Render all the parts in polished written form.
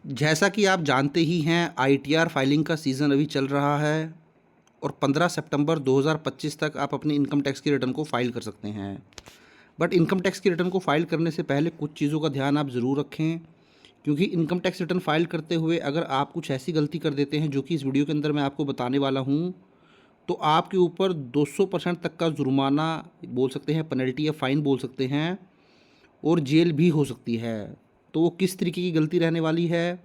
जैसा कि आप जानते ही हैं, आईटीआर फाइलिंग का सीज़न अभी चल रहा है और 15 सितंबर 2025 तक आप अपनी इनकम टैक्स की रिटर्न को फाइल कर सकते हैं। बट इनकम टैक्स की रिटर्न को फाइल करने से पहले कुछ चीज़ों का ध्यान आप ज़रूर रखें, क्योंकि इनकम टैक्स रिटर्न फाइल करते हुए अगर आप कुछ ऐसी गलती कर देते हैं जो कि इस वीडियो के अंदर मैं आपको बताने वाला हूँ, तो आपके ऊपर 200% तक का जुर्माना बोल सकते हैं, पेनल्टी या फ़ाइन बोल सकते हैं, और जेल भी हो सकती है। तो वो किस तरीके की गलती रहने वाली है,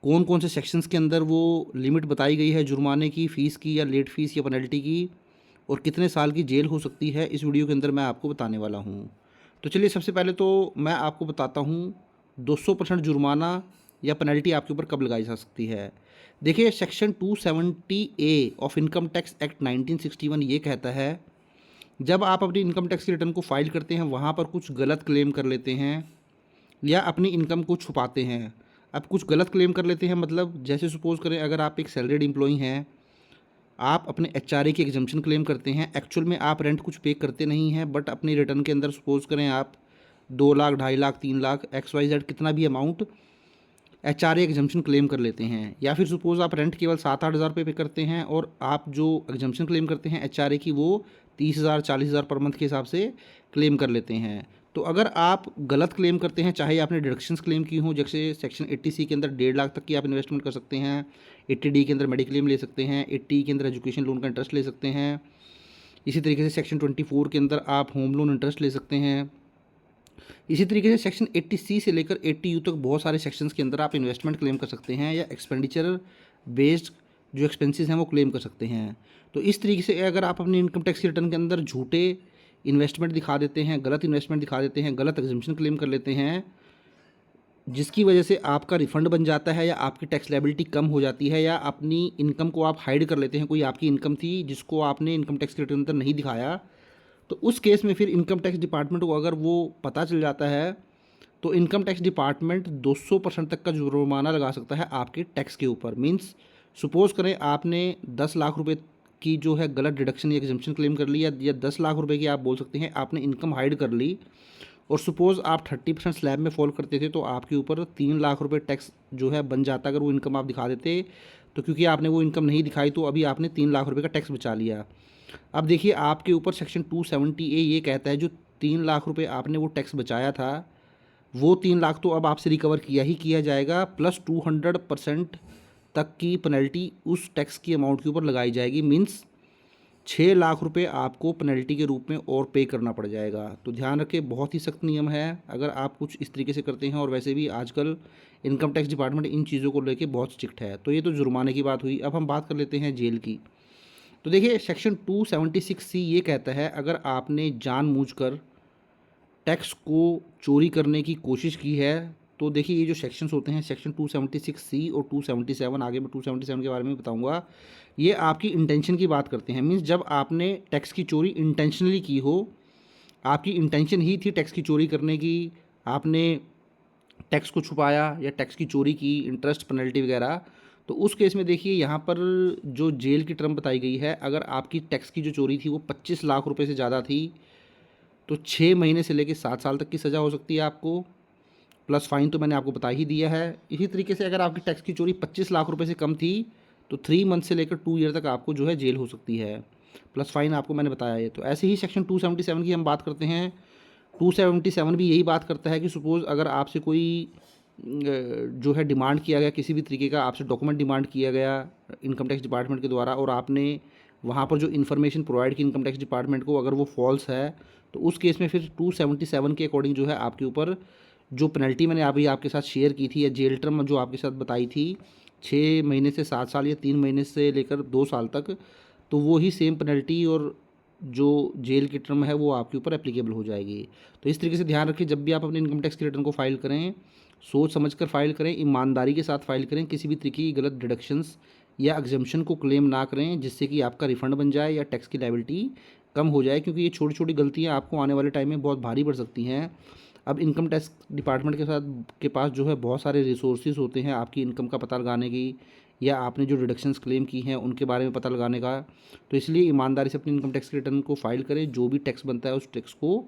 कौन कौन से सेक्शंस के अंदर वो लिमिट बताई गई है जुर्माने की, फ़ीस की या लेट फ़ीस या पेनल्टी की, और कितने साल की जेल हो सकती है, इस वीडियो के अंदर मैं आपको बताने वाला हूँ। तो चलिए सबसे पहले तो मैं आपको बताता हूँ 200% जुर्माना या पेनल्टी आपके ऊपर कब लगाई जा सकती है। देखिए, section 270 A of income tax act 1961 ये कहता है, जब आप अपनी इनकम टैक्स की रिटर्न को फाइल करते हैं, वहाँ पर कुछ गलत क्लेम कर लेते हैं या अपनी इनकम को छुपाते हैं। अब कुछ गलत क्लेम कर लेते हैं मतलब, जैसे सपोज़ करें, अगर आप एक सैलरीड एम्प्लॉई हैं, आप अपने एचआरए की एग्जम्पशन क्लेम करते हैं। एक्चुअल में आप रेंट कुछ पे करते नहीं हैं, बट अपनी रिटर्न के अंदर सपोज़ करें आप 2 लाख, 2.5 लाख, 3 लाख, XYZ कितना भी अमाउंट एचआरए एग्जम्पशन क्लेम कर लेते हैं। या फिर सपोज़ आप रेंट केवल 7-8 हज़ार रुपये पे करते हैं और आप जो एग्जम्पशन क्लेम करते हैं एचआरए की, वो 30,000, 40,000 पर मंथ के हिसाब से क्लेम कर लेते हैं। तो अगर आप गलत क्लेम करते हैं, चाहे आपने डिडक्शंस क्लेम की हों, जैसे सेक्शन 80C के अंदर 1.5 लाख तक की आप इन्वेस्टमेंट कर सकते हैं, 80D के अंदर मेडिक्लेम ले सकते हैं, 80E के अंदर एजुकेशन लोन का इंटरेस्ट ले सकते हैं, इसी तरीके से सेक्शन 24 के अंदर आप होम लोन इंटरेस्ट ले सकते हैं। इसी तरीके से सेक्शन 80C से लेकर 80U तक बहुत सारे सेक्शंस के अंदर आप इन्वेस्टमेंट क्लेम कर सकते हैं या एक्सपेंडिचर बेस्ड जो एक्सपेंसेस हैं वो क्लेम कर सकते हैं। तो इस तरीके से अगर आप अपनी इनकम टैक्स रिटर्न के अंदर झूठे इन्वेस्टमेंट दिखा देते हैं, गलत इन्वेस्टमेंट दिखा देते हैं, गलत एग्जम्पशन क्लेम कर लेते हैं, जिसकी वजह से आपका रिफ़ंड बन जाता है या आपकी टैक्स लायबिलिटी कम हो जाती है, या अपनी इनकम को आप हाइड कर लेते हैं, कोई आपकी इनकम थी जिसको आपने इनकम टैक्स रिटर्न अंदर नहीं दिखाया, तो उस केस में फिर इनकम टैक्स डिपार्टमेंट को अगर वो पता चल जाता है, तो इनकम टैक्स डिपार्टमेंट 200% तक का जुर्माना लगा सकता है आपके टैक्स के ऊपर। मींस सपोज़ करें आपने 10 लाख रुपए की जो है गलत डिडक्शन या एग्जम्पशन क्लेम कर ली, या 10 लाख रुपए की आप बोल सकते हैं आपने इनकम हाइड कर ली, और सपोज़ आप 30% स्लैब में फॉल करते थे, तो आपके ऊपर 3 लाख रुपए टैक्स जो है बन जाता अगर वो इनकम आप दिखा देते। तो क्योंकि आपने वो इनकम नहीं दिखाई, तो अभी आपने 3 लाख रुपए का टैक्स बचा लिया। अब देखिए, आपके ऊपर सेक्शन 270A ये कहता है, जो 3 लाख रुपए आपने वो टैक्स बचाया था, वो 3 लाख तो अब आपसे रिकवर किया ही किया जाएगा, प्लस 200% तक की पेनल्टी उस टैक्स की अमाउंट के ऊपर लगाई जाएगी। मीन्स 6 लाख रुपए आपको पेनल्टी के रूप में और पे करना पड़ जाएगा। तो ध्यान रखें, बहुत ही सख्त नियम है अगर आप कुछ इस तरीके से करते हैं, और वैसे भी आजकल इनकम टैक्स डिपार्टमेंट इन चीज़ों को लेके बहुत स्ट्रिक्ट है। तो ये तो जुर्माने की बात हुई। अब हम बात कर लेते हैं जेल की। तो देखिए, सेक्शन 276C ये कहता है, अगर आपने जानबूझकर टैक्स को चोरी करने की कोशिश की है, तो देखिए ये जो सेक्शंस होते हैं, सेक्शन 276C और 277, आगे मैं 277 के बारे में बताऊंगा, ये आपकी इंटेंशन की बात करते हैं। मीन्स जब आपने टैक्स की चोरी इंटेंशनली की हो, आपकी इंटेंशन ही थी टैक्स की चोरी करने की, आपने टैक्स को छुपाया या टैक्स की चोरी की, इंटरेस्ट, पेनल्टी वगैरह, तो उस केस में देखिए यहाँ पर जो जेल की टर्म बताई गई है, अगर आपकी टैक्स की जो चोरी थी वो 25 लाख रुपए से ज़्यादा थी, तो 6 महीने से लेकर 7 साल तक की सज़ा हो सकती है आपको, प्लस फ़ाइन तो मैंने आपको बता ही दिया है। इसी तरीके से अगर आपकी टैक्स की चोरी 25 लाख रुपए से कम थी, तो 3 मंथ से लेकर 2 ईयर तक आपको जो है जेल हो सकती है, प्लस फ़ाइन आपको मैंने बताया है। तो ऐसे ही सेक्शन 277 की हम बात करते हैं। 277 भी यही बात करता है कि सपोज़ अगर आपसे कोई जो है डिमांड किया गया, किसी भी तरीके का आपसे डॉक्यूमेंट डिमांड किया गया इनकम टैक्स डिपार्टमेंट के द्वारा, और आपने वहाँ पर जो इन्फॉर्मेशन प्रोवाइड की इनकम टैक्स डिपार्टमेंट को, अगर वो फॉल्स है, तो उस केस में फिर 277 के अकॉर्डिंग जो है आपके ऊपर जो पेनल्टी मैंने अभी आपके साथ शेयर की थी, या जेल टर्म जो आपके साथ बताई थी, 6 महीने से 7 साल या 3 महीने से लेकर 2 साल तक, तो वो ही सेम पेनल्टी और जो जेल की टर्म है वो आपके ऊपर एप्लीकेबल हो जाएगी। तो इस तरीके से ध्यान रखें, जब भी आप अपने इनकम टैक्स की रिटर्न को फाइल करें, सोच समझकर फाइल करें, ईमानदारी के साथ फाइल करें, किसी भी तरीके की गलत डिडक्शंस या एग्जम्पशन को क्लेम ना करें, जिससे कि आपका रिफंड बन जाए या टैक्स की लायबिलिटी कम हो जाए, क्योंकि ये छोटी छोटी गलतियाँ आपको आने वाले टाइम में बहुत भारी पड़ सकती हैं। अब इनकम टैक्स डिपार्टमेंट के पास जो है बहुत सारे रिसोर्सेज होते हैं आपकी इनकम का पता लगाने की, या आपने जो डिडक्शंस क्लेम की हैं उनके बारे में पता लगाने का। तो इसलिए ईमानदारी से अपनी इनकम टैक्स रिटर्न को फाइल करें, जो भी टैक्स बनता है उस टैक्स को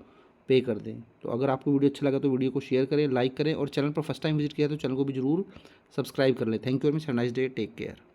पे कर दें। तो अगर आपको वीडियो अच्छा लगा तो वीडियो को शेयर करें, लाइक करें और चैनल पर फर्स्ट टाइम विजिट किया तो चैनल को भी जरूर सब्सक्राइब कर लें। Thank you very much, have nice day, take care.